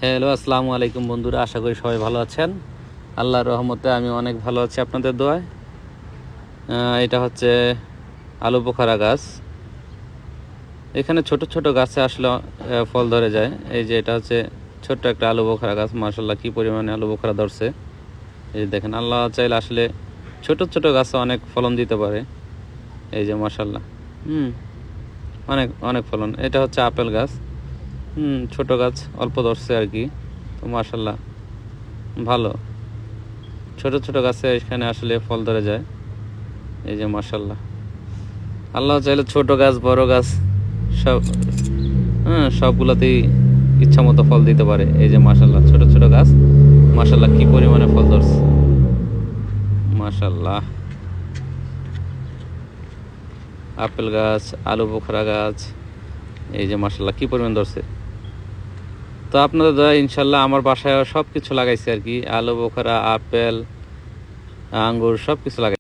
Hello, আসসালামু আলাইকুম বন্ধুরা। আশা করি সবাই ভালো আছেন। আল্লাহর রহমতে আমি অনেক ভালো আছি আপনাদের দোয়ায়। এটা হচ্ছে আলু বোখারা গাছ। এখানে ছোট ছোট গাছে আসলে ফল ধরে যায়। এই যে এটা হচ্ছে ছোট্ট একটা আলু বোখারা গাছ। মাশাআল্লাহ, কি পরিমাণে আলু বোখারা ধরছে! এই যে দেখেন, আল্লাহ চাইলে আসলে ছোট ছোট গাছে অনেক ফলন দিতে পারে। এই যে মাশাআল্লাহ, অনেক অনেক ফলন। এটা হচ্ছে আপেল গাছ। ছোট গাছ, অল্প ধরছে আর কি। তো মাশাআল্লাহ, ভালো। ছোট ছোট গাছে এখানে আসলে ফল ধরে যায়। এই যে মাশাআল্লাহ, আল্লাহ চাইলে ছোট গাছ বড় গাছ সব সবগুলোতেই ইচ্ছা মতো ফল দিতে পারে। এই যে মাশাআল্লাহ, ছোট ছোট গাছ, মাশাআল্লাহ কি পরিমাণে ফল ধরছে! মাশাআল্লাহ, আপেল গাছ, আলু বোখরা গাছ, এই যে মাশাআল্লাহ কি পরিমাণ ধরছে! তো আপনাদের দয়া ইনশাল্লাহ আমার বাসায় সব কিছু লাগাইছে আর কি। আলু বোখরা, আপেল, আঙ্গুর সব কিছু লাগাই।